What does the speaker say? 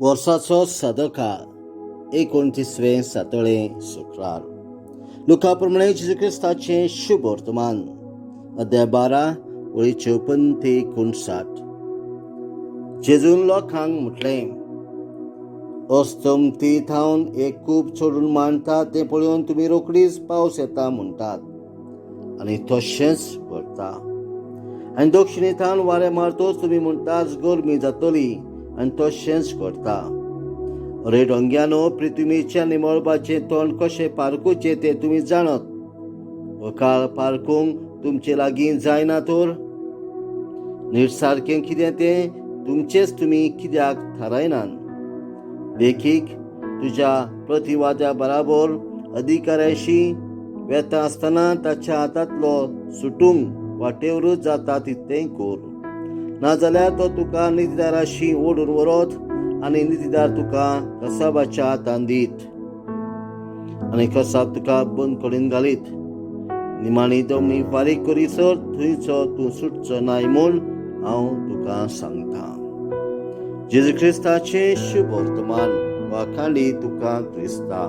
वर्साचो सदकाळ 29वें सातळें शुक्रार. लुका प्रमाणे जेजू क्रिस्ताचें शुभ वर्तमान अध्याय 12 वळी 54 ते 59. जेजून लोकांक म्हटलें, अस्तमती थावन एक कूप सोडून मांडटात तें पळोवन तुमी रोखडीच पावस येता म्हणटात, आनी तशेंच घडटा. आनी दक्षिणेंतल्यान वारें मारतच तुमी म्हणटात गरमी जातली, आनी तशेंच घडटा. रे डोंग्यानो, पृथ्वीच्या निमळपाचें तोंड कशें पारकुचें तें तुमी जाणत. काळ पारकूंक तुमचे लागीं जायना तर? नीट सारकें कितें तें तुमचेंच तुमी कित्याक थारायनात? देखीक तुज्या प्रतिवाद्या बराबर अधिकाऱ्याशी वेता आसतना ताच्या हातांतलो सुटूंक वाटेवरूच जाता तितलें कर. नाजाल्यार तो तुका नितीदाराशी ओडून व्हरत आनी नितीदार तुका कसाबाच्या हातान दीत, आनी कसाब तुका बंद कडेन घालीत. निमाणी जमनी फारीक करीसर थंयचो तूं सुटचो नाय म्हूण हांव तुका सांगता. जेजू क्रिस्ताचें शुभ वर्तमान. वाखाणी तुका क्रिस्ता.